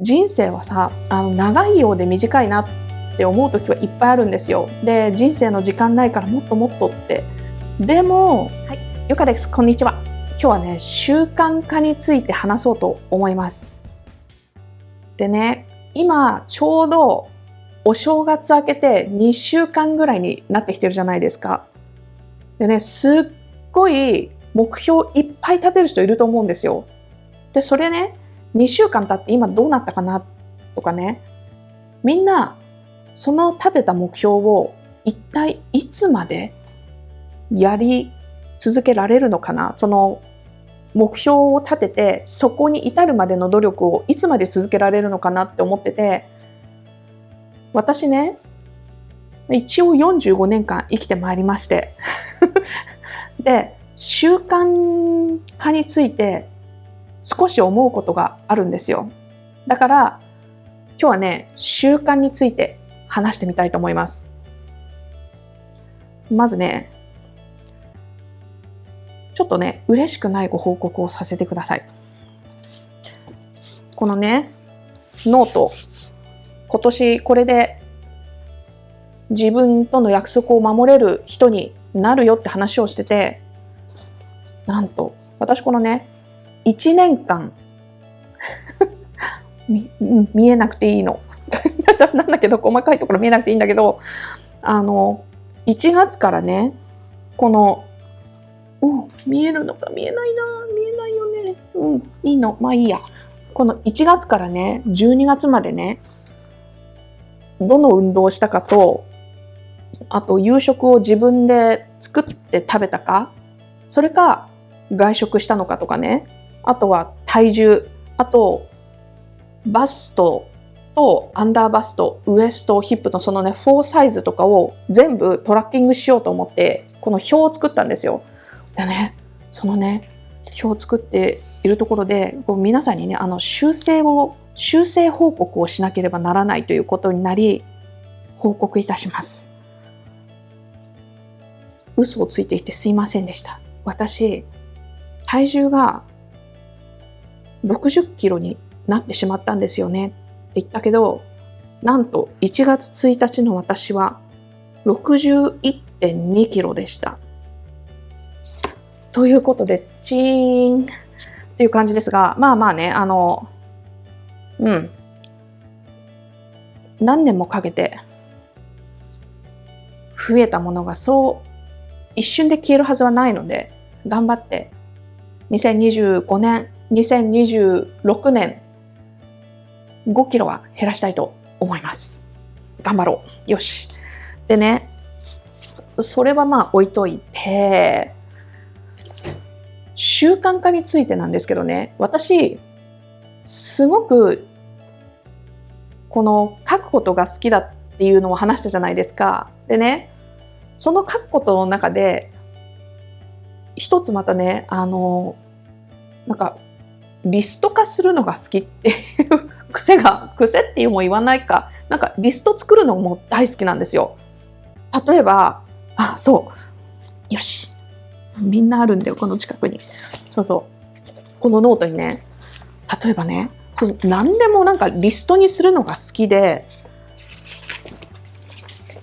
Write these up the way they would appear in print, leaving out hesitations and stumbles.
人生はさ、長いようで短いなって思う時はいっぱいあるんですよ。で、人生の時間ないからもっともっとって。でも、はい、ゆかです。こんにちは。今日はね、習慣化について話そうと思います。でね、今、ちょうどお正月明けて2週間ぐらいになってきてるじゃないですか。でね、すっごい目標いっぱい立てる人いると思うんですよ。で、それね、2週間経って今どうなったかなとかね、みんなその立てた目標を一体いつまでやり続けられるのかな、その目標を立ててそこに至るまでの努力をいつまで続けられるのかなって思ってて、私ね、一応45年間生きてまいりましてで、習慣化について少し思うことがあるんですよ。だから今日はね、習慣について話してみたいと思います。まずね、ちょっとね、嬉しくないご報告をさせてください。このね、ノート、今年これで自分との約束を守れる人になるよって話をしてて、なんと私このね、1年間見えなくていいのなんだけど、細かいところ見えなくていいんだけど、1月からね、この見えるのか見えないな、見えないよね。いいの、まあいいや。この1月からね、12月までね、どの運動をしたかと、あと夕食を自分で作って食べたか、それか外食したのかとかね、あとは体重、あとバストとアンダーバスト、ウエスト、ヒップのそのね、4サイズとかを全部トラッキングしようと思って、この表を作ったんですよ。でね、そのね、表を作っているところで、皆さんにね、修正報告をしなければならないということになり、報告いたします。嘘をついていてすいませんでした。私、体重が60キロになってしまったんですよねって言ったけど、なんと1月1日の私は 61.2 キロでした。ということで、チーンっていう感じですが、まあまあね、何年もかけて増えたものがそう一瞬で消えるはずはないので、頑張って2025年、2026年5キロは減らしたいと思います。頑張ろう。よし。でね、それはまあ置いといて、習慣化についてなんですけどね、私、すごくこの書くことが好きだっていうのを話したじゃないですか。でね、その書くことの中で、一つまたね、なんか、リスト化するのが好きっていう癖っていうも言わないか、なんかリスト作るのも大好きなんですよ。例えば、よし。みんなあるんだよ、この近くに。このノートにね、例えばね、何でもなんかリストにするのが好きで、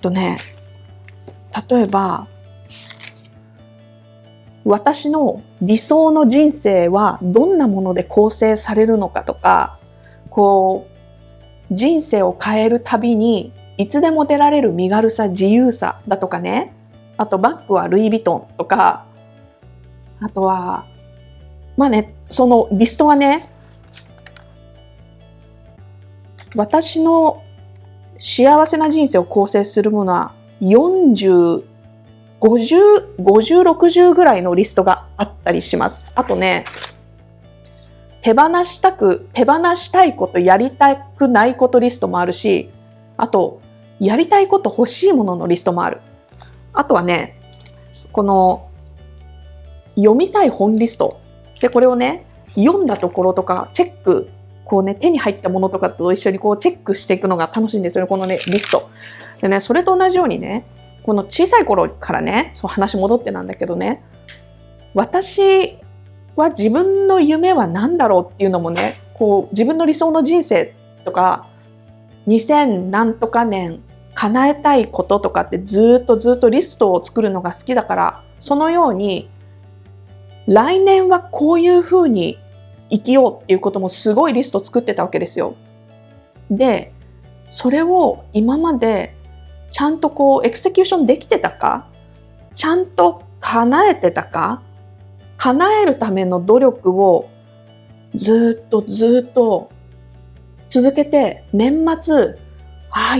例えば、私の理想の人生はどんなもので構成されるのかとか、人生を変えるたびにいつでも出られる身軽さ、自由さだとかね、あとバッグはルイ・ヴィトンとか、あとは、まあね、そのリストはね、私の幸せな人生を構成するものは40、50、60ぐらいのリストがあったりします。あとね、手放したいこと、やりたくないことリストもあるし、あと、やりたいこと欲しいもののリストもある。あとはね、この、読みたい本リスト。で、これをね、読んだところとか、チェック、手に入ったものとかと一緒にチェックしていくのが楽しいんですよね、このね、リスト。でね、それと同じようにね、この小さい頃からね、話戻ってなんだけどね、私は自分の夢は何だろうっていうのもね、自分の理想の人生とか2000何とか年叶えたいこととかってずっとリストを作るのが好きだから、そのように来年はこういうふうに生きようっていうこともすごいリスト作ってたわけですよ。で、それを今までちゃんとエクセキューションできてたか、ちゃんと叶えてたか、叶えるための努力をずっと続けて、年末、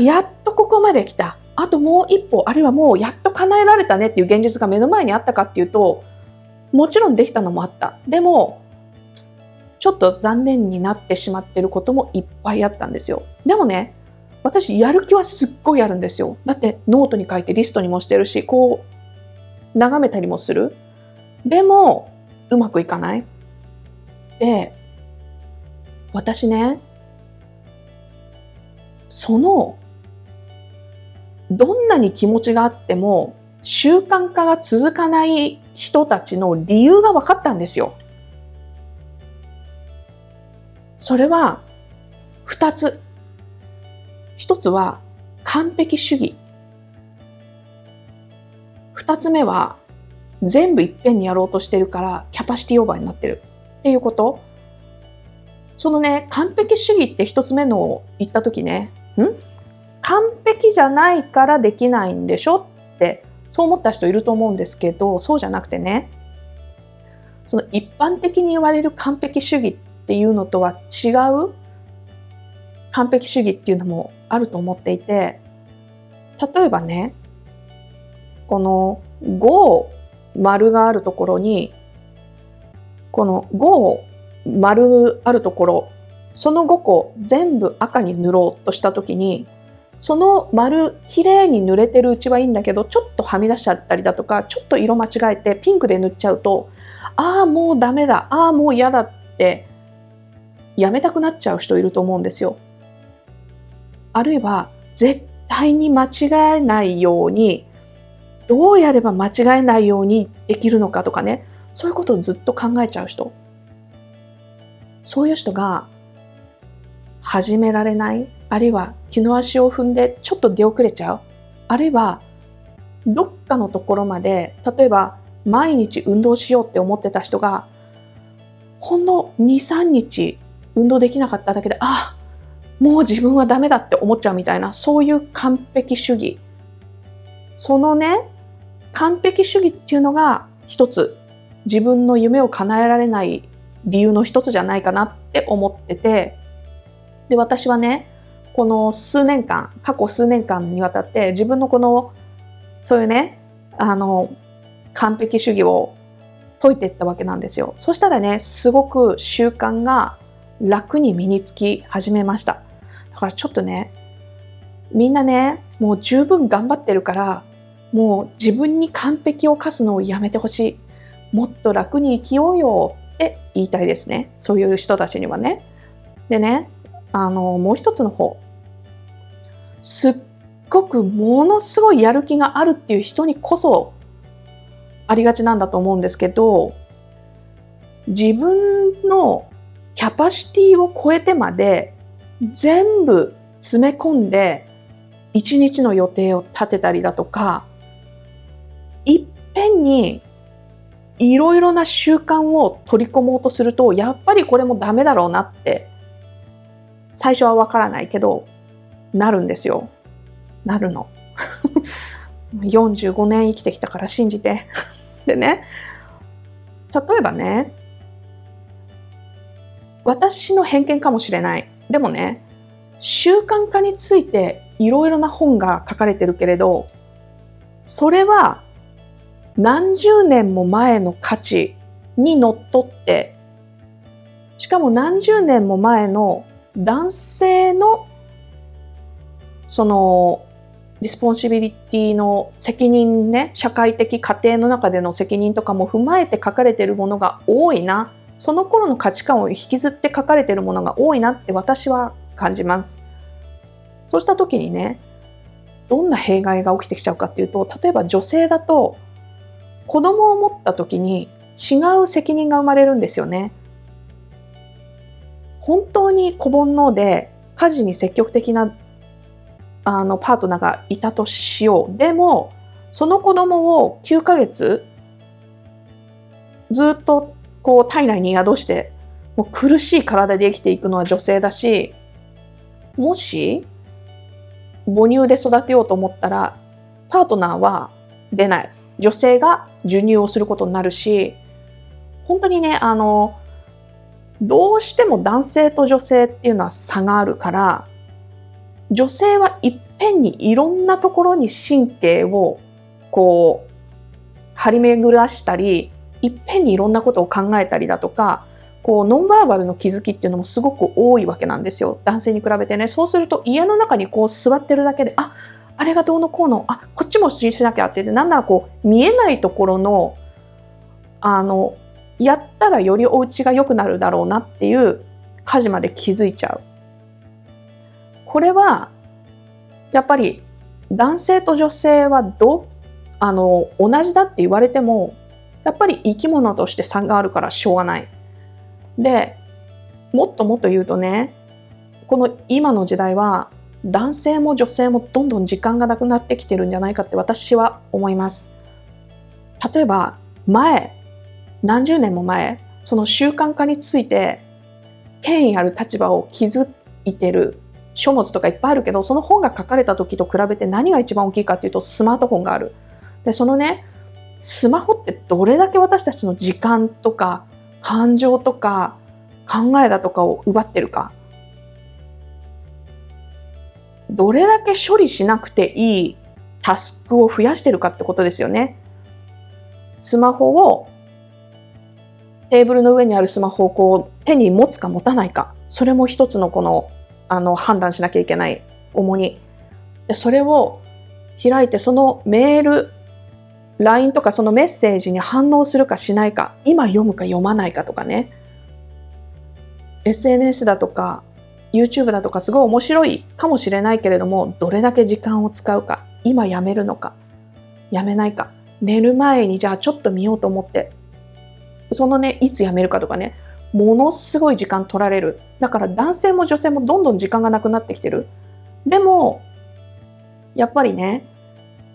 やっとここまで来た。あともう一歩、あるいはもうやっと叶えられたねっていう現実が目の前にあったかっていうと、もちろんできたのもあった。でも、ちょっと残念になってしまっていることもいっぱいあったんですよ。でもね、私やる気はすっごいあるんですよ。だってノートに書いてリストにもしてるし、眺めたりもする。でも、うまくいかない。で、私ね、どんなに気持ちがあっても習慣化が続かない人たちの理由が分かったんですよ。それは2つ。1つは完璧主義。2つ目は全部いっぺんにやろうとしてるからキャパシティオーバーになってるっていうこと。そのね、完璧主義って1つ目のを言った時ね、完璧じゃないからできないんでしょってそう思った人いると思うんですけど、そうじゃなくてね、その一般的に言われる完璧主義っていうのとは違う完璧主義っていうのもあると思っていて、例えばね、この5丸があるところに、この5丸あるところ、その5個全部赤に塗ろうとしたときに、その丸きれいに塗れてるうちはいいんだけど、ちょっとはみ出しちゃったりだとか、ちょっと色間違えてピンクで塗っちゃうと、もうダメだ、もう嫌だってやめたくなっちゃう人いると思うんですよ。あるいは絶対に間違えないように、どうやれば間違えないようにできるのかとかね、そういうことをずっと考えちゃう人。そういう人が始められない、あるいは気の足を踏んでちょっと出遅れちゃう、あるいはどっかのところまで、例えば毎日運動しようって思ってた人がほんの 2,3 日運動できなかっただけで、もう自分はダメだって思っちゃうみたいな、そういう完璧主義。そのね、完璧主義っていうのが一つ自分の夢を叶えられない理由の一つじゃないかなって思ってて、で、私はね、この過去数年間にわたって自分のそういうね、完璧主義を解いていったわけなんですよ。そしたらね、すごく習慣が楽に身につき始めました。だからちょっとね、みんなね、もう十分頑張ってるから、もう自分に完璧を課すのをやめてほしい。もっと楽に生きようよって言いたいですね。そういう人たちにはね。でね、もう一つの方。すっごくものすごいやる気があるっていう人にこそありがちなんだと思うんですけど、自分のキャパシティを超えてまで全部詰め込んで一日の予定を立てたりだとか、いっぺんにいろいろな習慣を取り込もうとすると、やっぱりこれもダメだろうなって最初はわからないけどなるんですよ。なるの。45年生きてきたから信じて。でね、例えばね、私の偏見かもしれない。でもね、習慣化についていろいろな本が書かれてるけれど、それは何十年も前の価値にのっとって、しかも何十年も前の男性のそのリスポンシビリティの責任ね、社会的家庭の中での責任とかも踏まえて書かれているものが多いな、その頃の価値観を引きずって書かれているものが多いなって私は感じます。そうした時にね、どんな弊害が起きてきちゃうかっていうと、例えば女性だと子供を持った時に違う責任が生まれるんですよね。本当に子煩悩で家事に積極的なパートナーがいたとしよう。でもその子供を9ヶ月ずっとこう体内に宿してもう苦しい体で生きていくのは女性だし、もし母乳で育てようと思ったらパートナーは出ない。女性が授乳をすることになるし、本当にね、どうしても男性と女性っていうのは差があるから、女性はいっぺんにいろんなところに神経をこう張り巡らしたり、いっぺんにいろんなことを考えたりだとか、こうノンバーバルの気づきっていうのもすごく多いわけなんですよ。男性に比べてね。そうすると家の中にこう座ってるだけで、あれがどうのこうの、こっちもしなきゃって言って、なんならこう見えないところのやったらよりお家が良くなるだろうなっていう家事まで気づいちゃう。これはやっぱり男性と女性は同じだって言われても、やっぱり生き物として差があるからしょうがない。で、もっともっと言うとね、この今の時代は男性も女性もどんどん時間がなくなってきてるんじゃないかって私は思います。例えば何十年も前、その習慣化について権威ある立場を築いてる書物とかいっぱいあるけど、その本が書かれた時と比べて何が一番大きいかっていうと、スマートフォンがある。で、そのね、スマホってどれだけ私たちの時間とか感情とか考えだとかを奪ってるか。どれだけ処理しなくていいタスクを増やしてるかってことですよね。スマホをテーブルの上にあるスマホをこう手に持つか持たないか、それも一つのこの判断しなきゃいけない重荷で、それを開いてそのメール、LINE とかそのメッセージに反応するかしないか、今読むか読まないかとかね、SNS だとか YouTube だとかすごい面白いかもしれないけれども、どれだけ時間を使うか、今やめるのかやめないか、寝る前にじゃあちょっと見ようと思ってそのね、いつやめるかとかね、ものすごい時間取られる。だから男性も女性もどんどん時間がなくなってきてる。でもやっぱりね、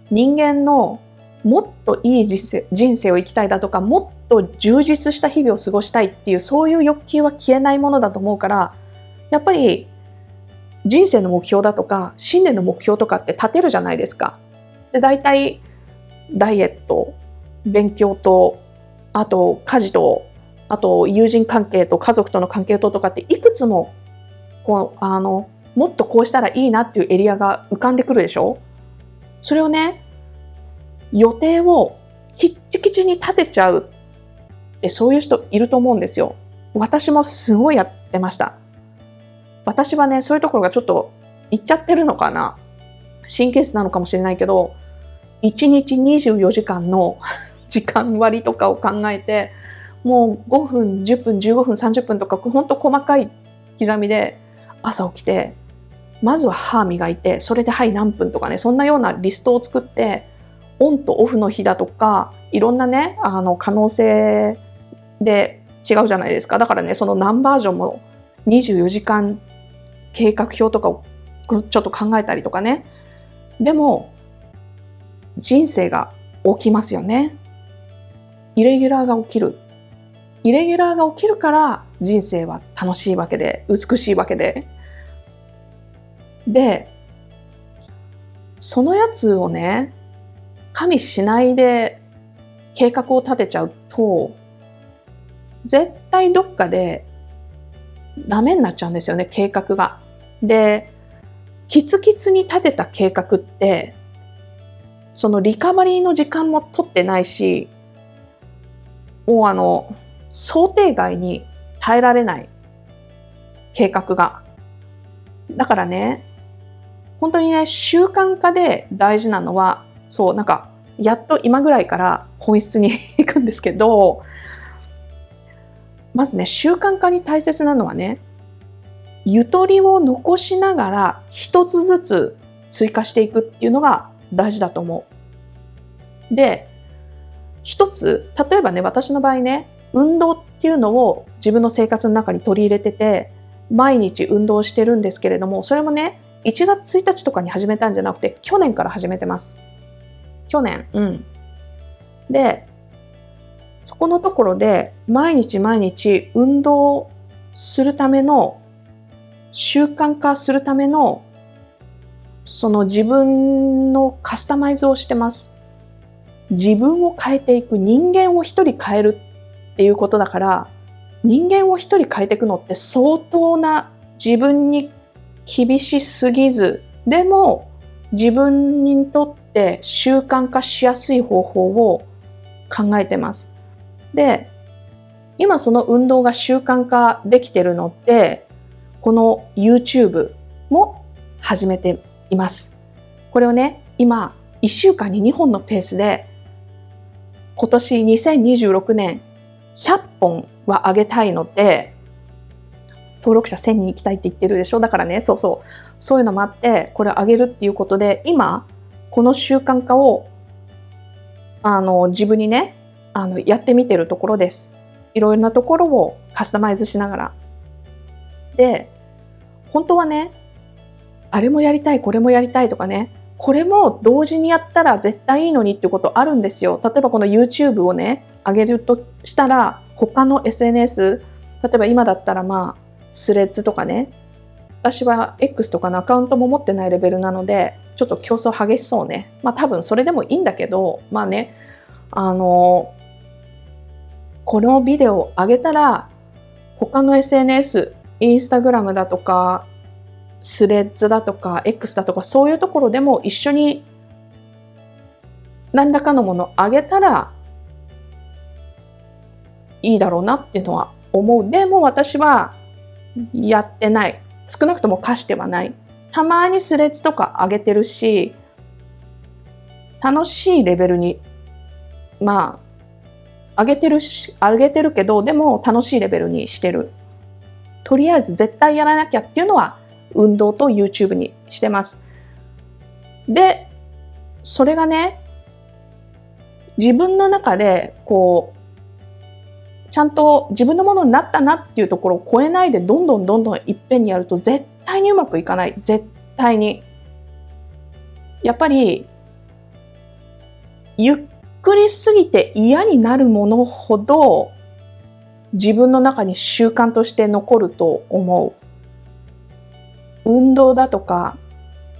人間のもっといい人生を生きたいだとか、もっと充実した日々を過ごしたいっていう、そういう欲求は消えないものだと思うから、やっぱり人生の目標だとか新年の目標とかって立てるじゃないですか。で、大体ダイエット、勉強と、あと家事と、あと友人関係と家族との関係とかっていくつもこうもっとこうしたらいいなっていうエリアが浮かんでくるでしょ。それをね、予定をきっちきちに立てちゃうってそういう人いると思うんですよ。私もすごいやってました。私はね、そういうところがちょっといっちゃってるのかな、神経質なのかもしれないけど、1日24時間の時間割とかを考えて、もう5分、10分、15分、30分とかほんと細かい刻みで朝起きて、まずは歯磨いて、それで何分とかね、そんなようなリストを作って、オンとオフの日だとかいろんなね可能性で違うじゃないですか。だからね、その何バージョンも24時間計画表とかをちょっと考えたりとかね。でも人生が起きますよね。イレギュラーが起きる。イレギュラーが起きるから人生は楽しいわけで、美しいわけで。で、そのやつをね、加味しないで計画を立てちゃうと、絶対どっかでダメになっちゃうんですよね、計画が。で、キツキツに立てた計画って、そのリカバリーの時間も取ってないし、もう想定外に耐えられない計画が。だからね、本当にね、習慣化で大事なのは、そう、なんか、やっと今ぐらいから本質に行くんですけど、まずね、習慣化に大切なのはね、ゆとりを残しながら一つずつ追加していくっていうのが大事だと思う。で、一つ、例えばね、私の場合ね、運動っていうのを自分の生活の中に取り入れてて、毎日運動してるんですけれども、それもね、1月1日とかに始めたんじゃなくて、去年から始めてます。去年。で、そこのところで、毎日毎日運動するための、習慣化するための、その自分のカスタマイズをしてます。自分を変えていく、人間を一人変えるっていうことだから、人間を一人変えていくのって相当な自分に厳しすぎず、でも自分にとって習慣化しやすい方法を考えてます。で、今その運動が習慣化できてるのって、この YouTube も始めています。これをね、今1週間に2本のペースで、今年2026年100本は上げたいので、登録者1000人行きたいって言ってるでしょ。だからね、そういうのもあって、これを上げるっていうことで、今、この習慣化を、自分にね、やってみてるところです。いろいろなところをカスタマイズしながら。で、本当はね、あれもやりたい、これもやりたいとかね、これも同時にやったら絶対いいのにっていうことあるんですよ。例えばこの YouTube をね、上げるとしたら、他の SNS、例えば今だったらスレッズとかね、私は X とかのアカウントも持ってないレベルなので、ちょっと競争激しそうね。多分それでもいいんだけど、このビデオを上げたら、他の SNS、インスタグラムだとか、スレッズだとか、X だとか、そういうところでも一緒に何らかのものを上げたらいいだろうなっていうのは思う。でも私はやってない。少なくとも課してはない。たまにスレッズとか上げてるし、楽しいレベルに、上げてるけど、でも楽しいレベルにしてる。とりあえず絶対やらなきゃっていうのは、運動と YouTube にしてます。で、それがね、自分の中で、ちゃんと自分のものになったなっていうところを超えないで、どんどんいっぺんにやると絶対にうまくいかない。絶対に。やっぱり、ゆっくりすぎて嫌になるものほど、自分の中に習慣として残ると思う。運動だとか、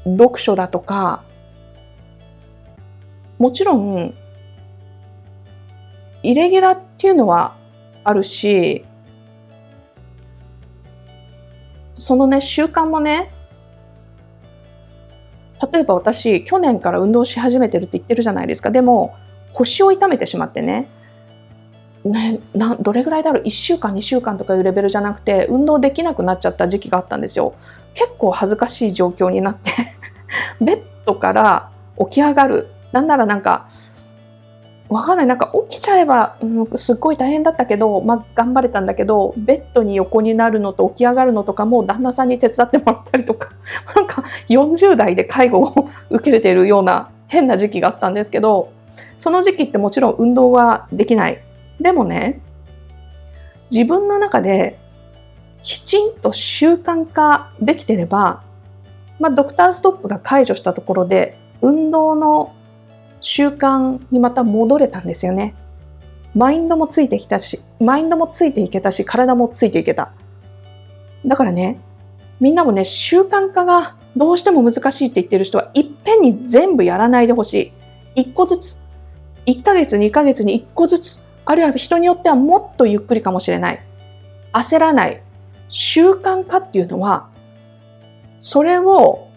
読書だとか、もちろん、イレギュラーっていうのはあるし、そのね、習慣もね、例えば私、去年から運動し始めてるって言ってるじゃないですか。でも、腰を痛めてしまってね、どれぐらいだろう、1週間、2週間とかいうレベルじゃなくて、運動できなくなっちゃった時期があったんですよ。結構恥ずかしい状況になってベッドから起き上がる。なんならわかんない。起きちゃえば、すっごい大変だったけど、頑張れたんだけど、ベッドに横になるのと起き上がるのとかも旦那さんに手伝ってもらったりとか、40代で介護を受けているような変な時期があったんですけど、その時期ってもちろん運動はできない。でもね、自分の中できちんと習慣化できてれば、ドクターストップが解除したところで、運動の習慣にまた戻れたんですよね。マインドもついていけたし、体もついていけた。だからね、みんなもね、習慣化がどうしても難しいって言ってる人はいっぺんに全部やらないでほしい。1個ずつ。1ヶ月、2ヶ月に1個ずつ。あるいは人によってはもっとゆっくりかもしれない。焦らない。習慣化っていうのは、それを、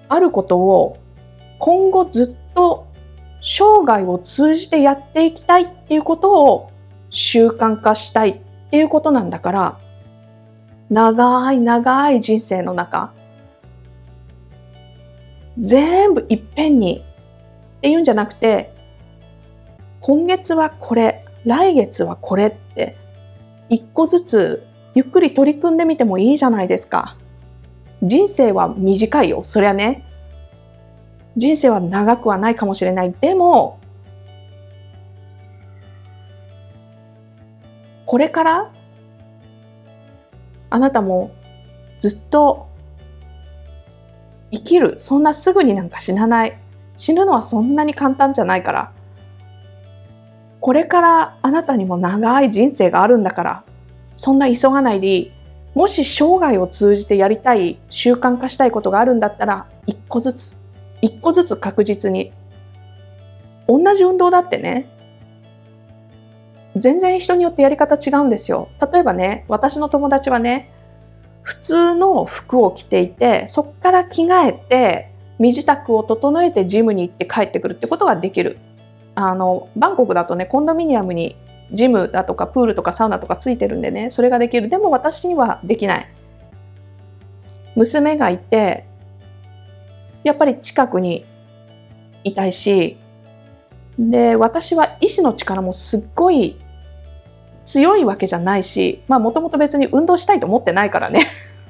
あることを今後ずっと生涯を通じてやっていきたいっていうことを習慣化したいっていうことなんだから、長い人生の中、全部いっぺんにっていうんじゃなくて、今月はこれ、来月はこれって一個ずつゆっくり取り組んでみてもいいじゃないですか。人生は短いよ。そりゃね。人生は長くはないかもしれない。でも、これからあなたもずっと生きる。そんなすぐになんか死なない。死ぬのはそんなに簡単じゃないから。これからあなたにも長い人生があるんだから、そんな急がないでいい。もし生涯を通じてやりたい、習慣化したいことがあるんだったら、一個ずつ確実に。同じ運動だってね、全然人によってやり方違うんですよ。例えばね、私の友達はね、普通の服を着ていて、そこから着替えて、身支度を整えてジムに行って帰ってくるってことができる。バンコクだとね、コンドミニアムにジムだとかプールとかサウナとかついてるんでね、それができる。でも私にはできない。娘がいて、やっぱり近くにいたいし、で、私は意志の力もすっごい強いわけじゃないし、もともと別に運動したいと思ってないからね。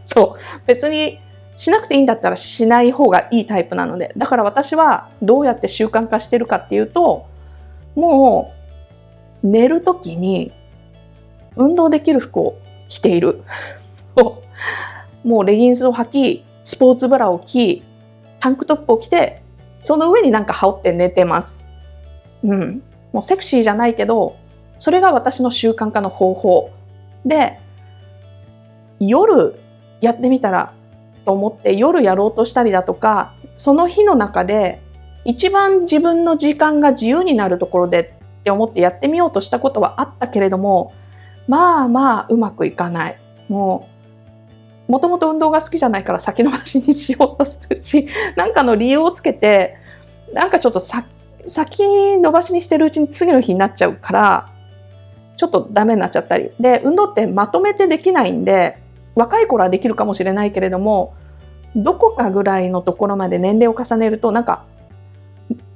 そう。別にしなくていいんだったらしない方がいいタイプなので。だから私はどうやって習慣化してるかっていうと、もう寝るときに運動できる服を着ている。もうレギンスを履き、スポーツブラを着、タンクトップを着て、その上になんか羽織って寝てます。もうセクシーじゃないけど、それが私の習慣化の方法。で、夜やってみたらと思って夜やろうとしたりだとか、その日の中で一番自分の時間が自由になるところでって思ってやってみようとしたことはあったけれども、うまくいかない。もともと運動が好きじゃないから先延ばしにしようとするし、なんかの理由をつけて、なんかちょっと先延ばしにしてるうちに次の日になっちゃうから、ちょっとダメになっちゃったり。で、運動ってまとめてできないんで、若い頃はできるかもしれないけれども、どこかぐらいのところまで年齢を重ねると、なんか、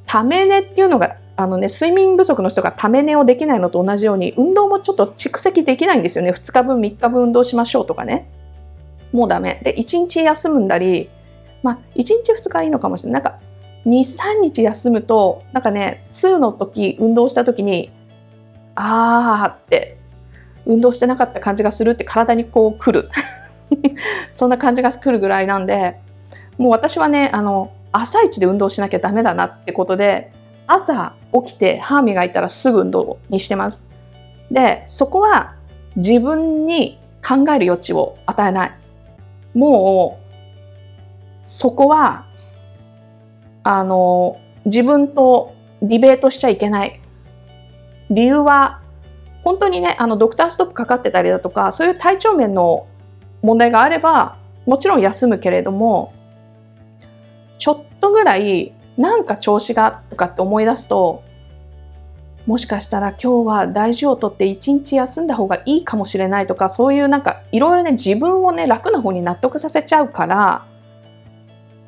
ため寝っていうのが、睡眠不足の人がため寝をできないのと同じように、運動もちょっと蓄積できないんですよね。2日分、3日分運動しましょうとかね。もうダメ。で、1日休むんだり、1日2日はいいのかもしれない。なんか、2、3日休むと、なんかね、2の時、運動した時に、って運動してなかった感じがするって体にこう来るそんな感じが来るぐらいなんで、もう私はね、朝一で運動しなきゃダメだなってことで、朝起きて歯磨いたらすぐ運動にしてます。で、そこは自分に考える余地を与えない。もうそこは自分とディベートしちゃいけない。理由は、本当にね、ドクターストップかかってたりだとか、そういう体調面の問題があれば、もちろん休むけれども、ちょっとぐらい、なんか調子がとかって思い出すと、もしかしたら今日は大事をとって一日休んだ方がいいかもしれないとか、そういうなんかいろいろね、自分をね、楽な方に納得させちゃうから、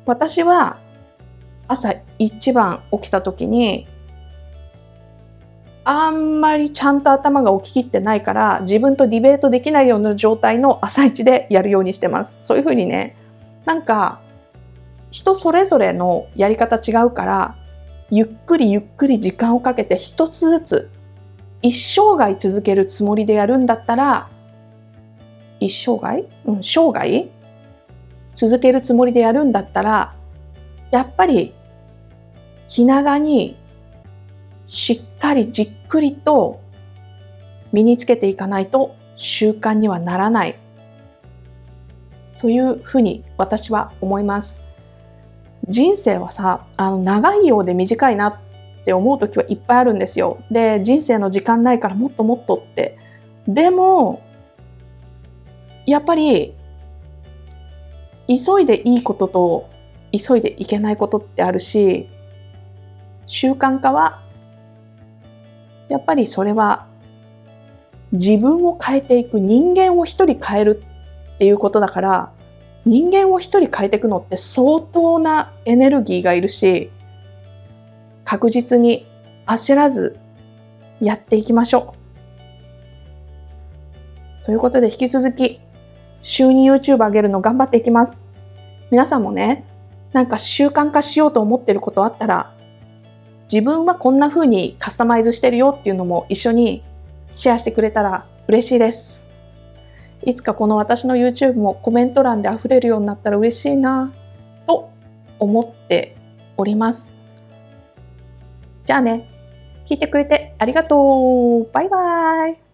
私は朝一番起きた時に、あんまりちゃんと頭が起ききってないから、自分とディベートできないような状態の朝一でやるようにしてます。そういうふうにね、なんか人それぞれのやり方違うから、ゆっくり時間をかけて一つずつ、一生涯続けるつもりでやるんだったら、生涯続けるつもりでやるんだったら、やっぱり気長にしっかりじっくりと身につけていかないと習慣にはならないというふうに私は思います。人生はさ、長いようで短いなって思う時はいっぱいあるんですよ。で、人生の時間ないからもっともっとって。でも、やっぱり急いでいいことと急いでいけないことってあるし、習慣化はやっぱりそれは自分を変えていく、人間を一人変えるっていうことだから、人間を一人変えていくのって相当なエネルギーがいるし、確実に焦らずやっていきましょう。ということで引き続き週に YouTube 上げるの頑張っていきます。皆さんもね、なんか習慣化しようと思ってることあったら、自分はこんな風にカスタマイズしてるよっていうのも一緒にシェアしてくれたら嬉しいです。いつかこの私の YouTube もコメント欄で溢れるようになったら嬉しいなと思っております。じゃあね、聞いてくれてありがとう。バイバイ。